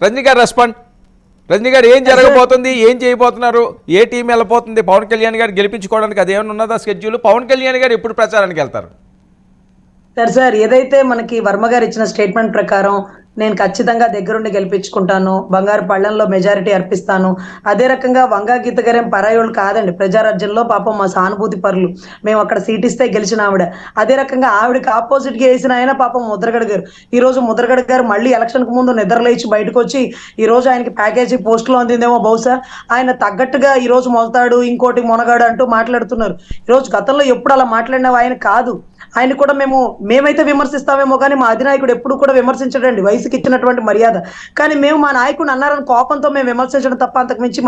రజనీ గారు రెస్పాండ్. రజనీ గారు ఏం జరగబోతుంది, ఏం చేయబోతున్నారు, ఏ టీం వెళ్ళబోతుంది పవన్ కళ్యాణ్ గారు గెలిపించుకోవడానికి? అది ఏమైనా ఉన్నదా స్కెడ్యూల్? పవన్ కళ్యాణ్ గారు ఎప్పుడు ప్రచారానికి వెళ్తారు? సార్ ఏదైతే మనకి వర్మ గారు ఇచ్చిన స్టేట్మెంట్ ప్రకారం నేను ఖచ్చితంగా దగ్గరుండి గెలిపించుకుంటాను, బంగారు పళ్ళంలో మెజారిటీ అర్పిస్తాను. అదే రకంగా వంగా గీత గారేం పరాయోళ్ళు కాదండి, ప్రజారాజ్యంలో పాపం మా సానుభూతి పరులు. మేము అక్కడ సీట్ ఇస్తే గెలిచిన ఆవిడ. అదే రకంగా ఆవిడకి ఆపోజిట్ గా వేసిన ఆయన పాపం ముద్రగడ గారు. ఈ రోజు ముద్రగడ గారు మళ్ళీ ఎలక్షన్ కు ముందు నిద్రలేచి బయటకు వచ్చి ఈ రోజు ఆయనకి ప్యాకేజీ పోస్టులో అందిందేమో బహుశా. ఆయన తగ్గట్టుగా ఈ రోజు మొలతాడు, ఇంకోటి మొనగాడు అంటూ మాట్లాడుతున్నారు. ఈ రోజు గతంలో ఎప్పుడు అలా మాట్లాడినవి ఆయన కాదు. ఆయన కూడా మేమైతే విమర్శిస్తామేమో కానీ మా అధినాయకుడు ఎప్పుడు కూడా విమర్శించడండి, వయసుకి ఇచ్చినటువంటి మర్యాద. కానీ మేము మా నాయకుడు అన్నారని కోపంతో మేము విమర్శించడం తప్ప అంతకు మించి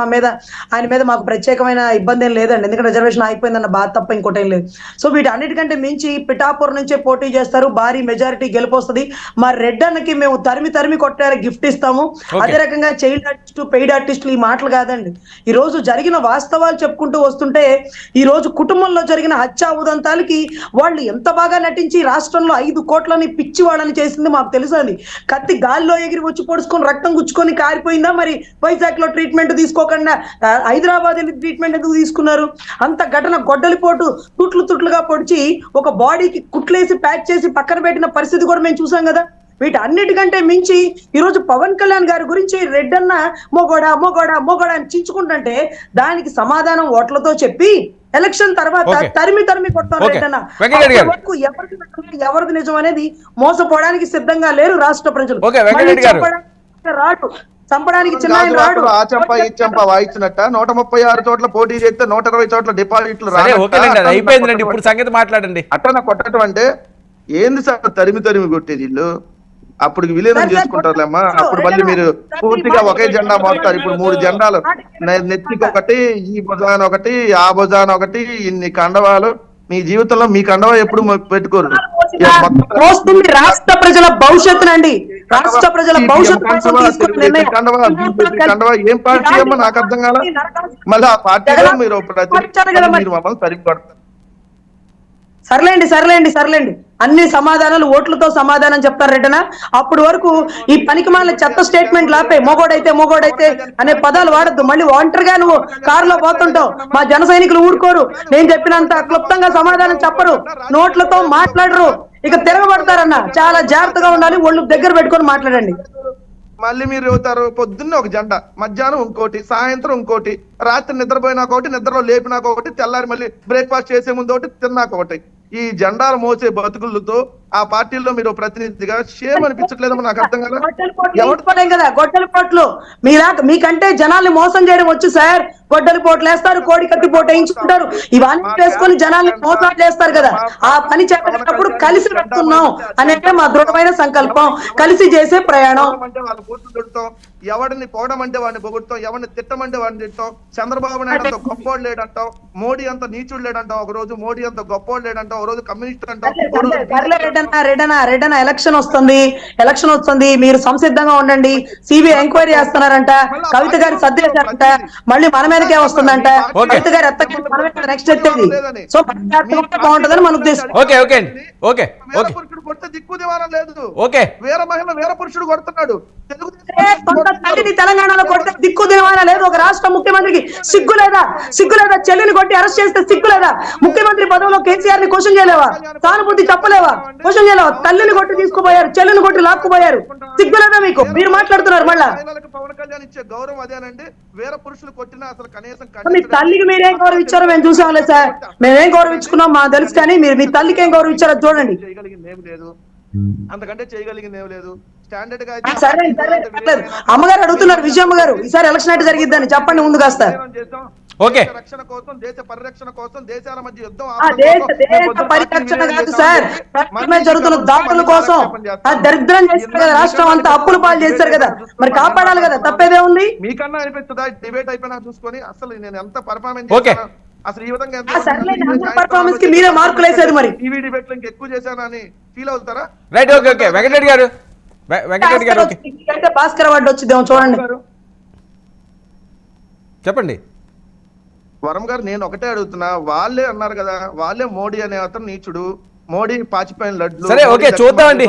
ఆయన మీద మాకు ప్రత్యేకమైన ఇబ్బంది ఏం లేదండి. ఎందుకంటే రిజర్వేషన్ అయిపోయిందన్న బాధ తప్ప ఇంకోటి ఏం లేదు. సో వీటన్నిటికంటే మించి పిఠాపూర్ నుంచే పోటీ చేస్తారు, భారీ మెజారిటీ గెలిపొస్తుంది. మా రెడ్ అన్నకి మేము తరిమి కొట్టారు గిఫ్ట్ ఇస్తాము. అదే రకంగా చైల్డ్ ఆర్టిస్టు, పెయిడ్ ఆర్టిస్టులు ఈ మాటలు కాదండి. ఈ రోజు జరిగిన వాస్తవాలు చెప్పుకుంటూ వస్తుంటే ఈ రోజు కుటుంబంలో జరిగిన హత్యా ఉదంతాలకి వాళ్ళు ఎంత బాగా నటించి రాష్ట్రంలో 5 కోట్లని పిచ్చి వాళ్ళని చేసింది మాకు తెలుసు. అది కత్తి గాల్లో ఎగిరి వచ్చి పొడుచుకొని రక్తం గుచ్చుకొని కారిపోయిందా? మరి వైజాగ్ లో ట్రీట్మెంట్ తీసుకోకుండా హైదరాబాద్ ట్రీట్మెంట్ ఎందుకు తీసుకున్నారు? అంత ఘటన గొడ్డలిపోటు తుట్లుగా పొడిచి ఒక బాడీకి కుట్లేసి ప్యాక్ చేసి పక్కన పెట్టిన పరిస్థితి కూడా మేము చూసాం కదా. వీటన్నిటికంటే మించి ఈరోజు పవన్ కళ్యాణ్ గారి గురించి రెడ్డన్న మొగోడా అని చించుకుంటుంటే దానికి సమాధానం ఓట్లతో చెప్పి ఎలక్షన్ తర్వాత తరిమి కొట్టారు రెడ్డన్న. ఎవరిది నిజం అనేది మోసపోవడానికి సిద్ధంగా లేరు రాష్ట్ర ప్రజలు. రాడు చంపడానికి చిన్న రాడు. ఆ చంప ఈ చంప వాయించినట్ట 136 చోట్ల పోటీ చేస్తే 120 చోట్ల డిపాజిట్లు అయిపోయిందండి. ఇప్పుడు సంగతి మాట్లాడండి. అట్లా కొట్టడం అంటే ఏంది సార్? తరిమి కొట్టేది వీళ్ళు. అప్పుడు విలీనం చేసుకుంటారులేమ్మా. అప్పుడు మళ్ళీ మీరు పూర్తిగా ఒకే జెండా మోస్తారు. ఇప్పుడు 3 జెండాలు, నెత్తికి ఒకటి, ఈ భుజాన ఒకటి, ఆ భుజాన ఒకటి, ఇన్ని కండవాలు. మీ జీవితంలో మీ కండవా ఎప్పుడు పెట్టుకోరు. రాష్ట్ర ప్రజల భవిష్యత్తునండి, రాష్ట్ర ప్రజల కండవా ఏం పార్టీ అమ్మా నాకు అర్థం కాల. మళ్ళీ ఆ పార్టీలో మీరు మమ్మల్ని తరిగి కొడతారు. సర్లేండి అన్ని సమాధానాలు ఓట్లతో సమాధానం చెప్తారు రెడ్డన. అప్పుడు వరకు ఈ పనికిమాల చెత్త స్టేట్మెంట్ లాపే. మొగోడైతే అనే పదాలు వాడద్దు. మళ్ళీ ఒంటరిగా నువ్వు కారులో పోతుంటావు. మా జన సైనికులు ఊరుకోరు. నేను చెప్పినంత క్లుప్తంగా సమాధానం చెప్పరు, నోట్లతో మాట్లాడరు, ఇక తిరగబడతారన్న. చాలా జాగ్రత్తగా ఉండాలి, ఒళ్ళు దగ్గర పెట్టుకొని మాట్లాడండి. మళ్ళీ మీరు అవుతారు. పొద్దున్నే ఒక జెండా, మధ్యాహ్నం ఇంకోటి, సాయంత్రం ఇంకోటి, రాత్రి నిద్రపోయినాక ఒకటి, నిద్రలో లేపినాక ఒకటి, తెల్లారి మళ్ళీ బ్రేక్ఫాస్ట్ చేసే ముందు ఒకటి, తిన్నాక ఒకటి. ఈ జెండాలు మోసే బతుకులతో ఆ పార్టీలో మీరు ప్రతినిధిగా షేమ్ అనిపించట్లేదమ్మా నాకు అర్థం కదా. గొడ్డలి పోట్లు మీకంటే జనాల్ని మోసం చేయడం వచ్చు సార్. గొడ్డలి పోట్లు వేస్తారు, కోడి కత్తి పోటు వేయించుకుంటారు, ఇవన్నీ వేసుకొని జనాల్ని మోసాలు చేస్తారు కదా. ఆ పని చేసేటప్పుడు కలిసి పెడుతున్నాం అనేది మా దృఢమైన సంకల్పం, కలిసి చేసే ప్రయాణం. ఎవరిని పోవడం అంటే వాడిని పొగుడుతాం, ఎవరిని తిట్టమంటే వాడిని తిట్టాం. చంద్రబాబు నాయుడు అంత గొప్పోడు లేడంటాం, మోడీ అంత నీచుడు లేడంటాం, ఒక రోజు మోడీ అంత గొప్పోడు లేడంటాం, ఒక రోజు కమ్యూనిస్ట్ అంటాం. రెడ్డన ఎలక్షన్ వస్తుంది, మీరు సంసిద్ధంగా ఉండండి. సిబిఐ ఎంక్వైరీ చేస్తున్నారంట, కవిత గారి సర్దేశారంట, మళ్ళీ మన మీదకే వస్తుందంట. కవిత గారు నెక్స్ట్ ఎత్తేది. సో బాగుంటుందని మన ఉద్దేశం. కొడితే దిక్కు దివారం లేదు. వీర మహిళ వీర పురుషుడు కొడుతున్నాడు. తెలంగాణలో కొడితే దిక్కు దివానా లేదు. ఒక రాష్ట్ర ముఖ్యమంత్రికి సిగ్గు లేదా? చెల్లిని కొట్టి అరెస్ట్ చేస్తే సిగ్గు లేదా? ముఖ్యమంత్రి పదవిలో కేసీఆర్ ని క్వశ్చన్ చేయలేవా? సానుభూతి చెప్పలేవా? క్వశ్చన్ చేయలేవా? తల్లిని కొట్టి తీసుకుపోయారు, చెల్లిని కొట్టి లాక్కుపోయారు. సిగ్గు లేదా మీకు? మీరు మాట్లాడుతున్నారు మళ్ళా. పవన్ కళ్యాణ్ ఇచ్చే గౌరవం అదేనండి. వేరే పురుషులు కొట్టినా అసలు కనీసం మీ తల్లికి మీరేం గౌరవం ఇచ్చారో మేము చూసాంలే సార్. మేమేం గౌరవం ఇచ్చుకున్నాం మాకు తెలుసు, కానీ మీరు మీ తల్లికి ఏం గౌరవం ఇచ్చారో చూడండి. అంతకంటే చేయగలిగింది ఏం లేదు. స్టాండర్డ్ గా అమ్మగారు అడుగుతున్నారు, విజయమ్మ గారు, ఈసారి ఎలక్షన్ అంటే జరిగిద్దని చెప్పండి ముందు కాస్త. రక్షణ కోసం, దేశ పరిరక్షణ కోసం, దేశాల మధ్య యుద్ధం పరిరక్షణ కాదు సార్, జరుగుతున్న దాడుల కోసం దరిద్రం చేశారు కదా, రాష్ట్రం అంతా అప్పుల పాలు చేశారు కదా, మరి కాపాడాలి కదా, తప్పేదే ఉంది. మీకన్నా అనిపిస్తుందా డిబేట్ అయిపోయినా చూసుకొని అసలు నేను ఎంత పర్ఫార్మెన్స్ అసలు ఈ విధంగా పర్ఫార్మెన్స్ కి మీరే మార్కులు వేసేది, మరి టీవీ డిబేట్ లో ఎక్కువ చేశానని ఫీల్ అవుతారా? రైట్, ఓకే వెంకటరెడ్డి గారు భాస్కర్ అవార్డు వచ్చిందేమో చూడండి, చెప్పండి. వరం గారు నేను ఒకటే అడుగుతున్నా, వాళ్ళే అన్నారు కదా, వాళ్ళే మోడీ అనే అతను నీచుడు, మోడీ పాచిపోయిన లడ్లు సరే, మోడీ ఓకే, దక్షిణ చూద్దామండి.